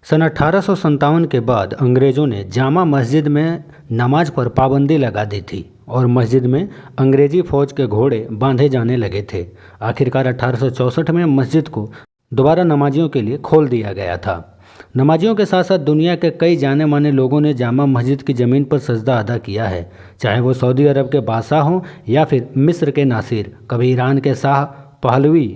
सन 1857 के बाद अंग्रेज़ों ने जामा मस्जिद में नमाज पर पाबंदी लगा दी थी और मस्जिद में अंग्रेज़ी फ़ौज के घोड़े बांधे जाने लगे थे। आखिरकार 1864 में मस्जिद को दोबारा नमाजियों के लिए खोल दिया गया था। नमाजियों के साथ साथ दुनिया के कई जाने माने लोगों ने जामा मस्जिद की ज़मीन पर सजदा अदा किया है, चाहे वो सऊदी अरब के बादशाह हों या फिर मिस्र के नासिर, कभी ईरान के शाह पहलवी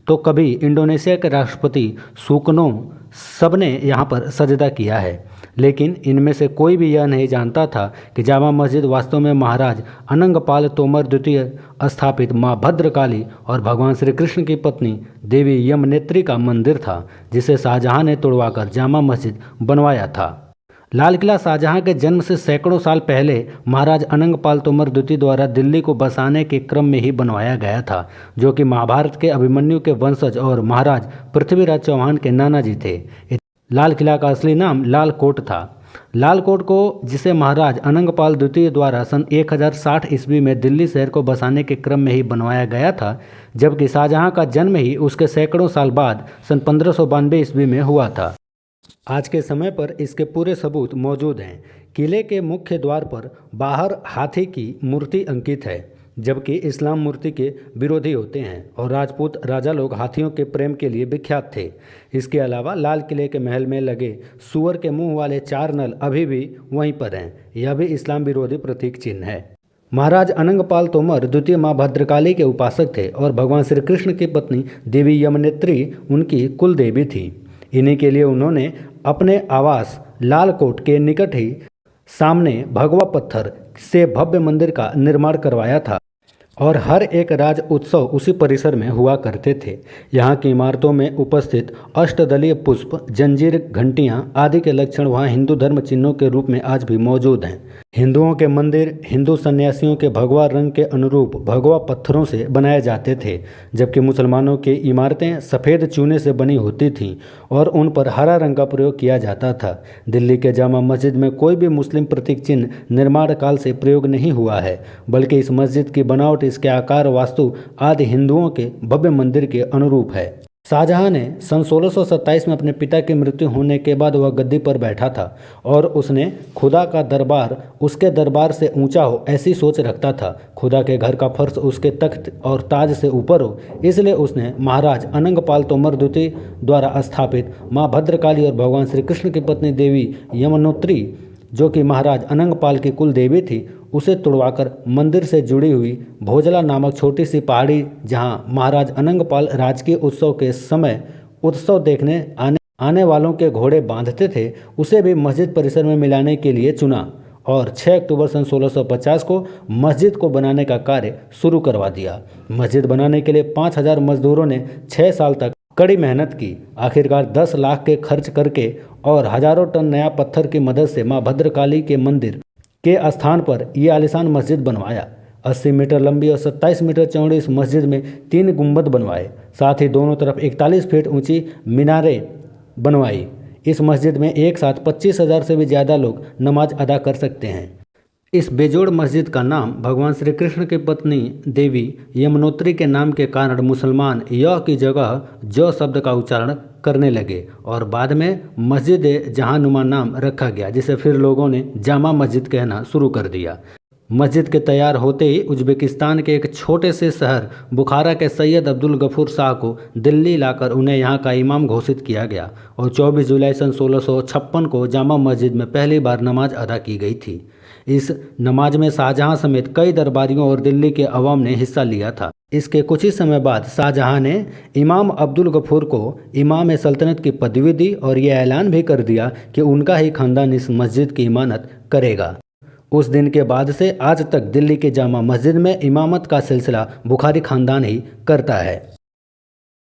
तो कभी इंडोनेशिया के राष्ट्रपति सुकर्नो, सबने यहाँ पर सजदा किया है। लेकिन इनमें से कोई भी यह नहीं जानता था कि जामा मस्जिद वास्तव में महाराज अनंगपाल तोमर द्वितीय स्थापित माँ भद्रकाली और भगवान श्री कृष्ण की पत्नी देवी यमनेत्री का मंदिर था, जिसे शाहजहां ने तोड़वाकर जामा मस्जिद बनवाया था। लाल किला शाहजहां के जन्म से सैकड़ों साल पहले महाराज अनंगपाल तोमर द्वितीय द्वारा दिल्ली को बसाने के क्रम में ही बनवाया गया था, जो कि महाभारत के अभिमन्यु के वंशज और महाराज पृथ्वीराज चौहान के नाना जी थे। लाल किला का असली नाम लाल कोट था। लाल कोट को, जिसे महाराज अनंगपाल द्वितीय द्वारा सन 1060 ईस्वी में दिल्ली शहर को बसाने के क्रम में ही बनवाया गया था, जबकि शाहजहां का जन्म ही उसके सैकड़ों साल बाद सन 1592 ईस्वी में हुआ था। आज के समय पर इसके पूरे सबूत मौजूद हैं। किले के मुख्य द्वार पर बाहर हाथी की मूर्ति अंकित है, जबकि इस्लाम मूर्ति के विरोधी होते हैं और राजपूत राजा लोग हाथियों के प्रेम के लिए विख्यात थे। इसके अलावा लाल किले के महल में लगे सूअर के मुंह वाले 4 नल अभी भी वहीं पर हैं। यह भी इस्लाम विरोधी प्रतीक चिन्ह है। महाराज अनंगपाल तोमर द्वितीय माँ भद्रकाली के उपासक थे और भगवान श्री कृष्ण की पत्नी देवी यमनेत्री उनकी कुल देवी थी। इन्हीं के लिए उन्होंने अपने आवास लाल कोट के निकट ही सामने भगवा पत्थर से भव्य मंदिर का निर्माण करवाया था और हर एक राज उत्सव उसी परिसर में हुआ करते थे। यहाँ की इमारतों में उपस्थित अष्टदलीय पुष्प, जंजीर, घंटियाँ आदि के लक्षण वहाँ हिंदू धर्म चिन्हों के रूप में आज भी मौजूद हैं। हिंदुओं के मंदिर हिंदू सन्यासियों के भगवा रंग के अनुरूप भगवा पत्थरों से बनाए जाते थे, जबकि मुसलमानों की इमारतें सफ़ेद चूने से बनी होती थीं और उन पर हरा रंग का प्रयोग किया जाता था। दिल्ली के जामा मस्जिद में कोई भी मुस्लिम प्रतीक चिन्ह निर्माण काल से प्रयोग नहीं हुआ है, बल्कि इस मस्जिद की बनावट, इसके आकार, वास्तु आदि हिंदुओं के भव्य मंदिर के अनुरूप है। शाहजहां ने सन 1627 में अपने पिता की मृत्यु होने के बाद वह गद्दी पर बैठा था और उसने खुदा का दरबार उसके दरबार से ऊंचा हो ऐसी सोच रखता था। खुदा के घर का फर्श उसके तख्त और ताज से ऊपर हो, इसलिए उसने महाराज अनंगपाल तोमर द्वितीय द्वारा स्थापित माँ भद्रकाली और भगवान श्री कृष्ण की पत्नी देवी यमुनोत्री, जो कि महाराज अनंगपाल की कुल देवी थी, उसे तुड़वाकर मंदिर से जुड़ी हुई भोजला नामक छोटी सी पहाड़ी, जहां महाराज अनंगपाल राजकीय उत्सव के समय उत्सव देखने आने वालों के घोड़े बांधते थे, उसे भी मस्जिद परिसर में मिलाने के लिए चुना और 6 अक्टूबर सन 1650 को मस्जिद को बनाने का कार्य शुरू करवा दिया। मस्जिद बनाने के लिए 5000 मजदूरों ने 6 साल तक कड़ी मेहनत की। आखिरकार 10 लाख के खर्च करके और हजारों टन नया पत्थर की मदद से माँ भद्रकाली के मंदिर के स्थान पर ये आलीशान मस्जिद बनवाया। 80 मीटर लंबी और 27 मीटर चौड़ी इस मस्जिद में 3 गुंबद बनवाए, साथ ही दोनों तरफ 41 फीट ऊंची मीनारें बनवाई। इस मस्जिद में एक साथ 25,000 से भी ज़्यादा लोग नमाज अदा कर सकते हैं। इस बेजोड़ मस्जिद का नाम भगवान श्री कृष्ण की पत्नी देवी यमुनोत्री के नाम के कारण मुसलमान य की जगह ज शब्द का उच्चारण करने लगे और बाद में मस्जिद जहानुमा नाम रखा गया, जिसे फिर लोगों ने जामा मस्जिद कहना शुरू कर दिया। मस्जिद के तैयार होते ही उज्बेकिस्तान के एक छोटे से शहर बुखारा के सैयद अब्दुल गफूर शाह को दिल्ली लाकर उन्हें यहाँ का इमाम घोषित किया गया और 24 जुलाई सन 1656 को जामा मस्जिद में पहली बार नमाज अदा की गई थी। इस नमाज में शाहजहां समेत कई दरबारियों और दिल्ली के अवाम ने हिस्सा लिया था। इसके कुछ ही समय बाद शाहजहां ने इमाम अब्दुल गफूर को इमाम सल्तनत की पदवी दी और यह ऐलान भी कर दिया कि उनका ही खानदान इस मस्जिद की इमामत करेगा। उस दिन के बाद से आज तक दिल्ली के जामा मस्जिद में इमामत का सिलसिला बुखारी खानदान ही करता है।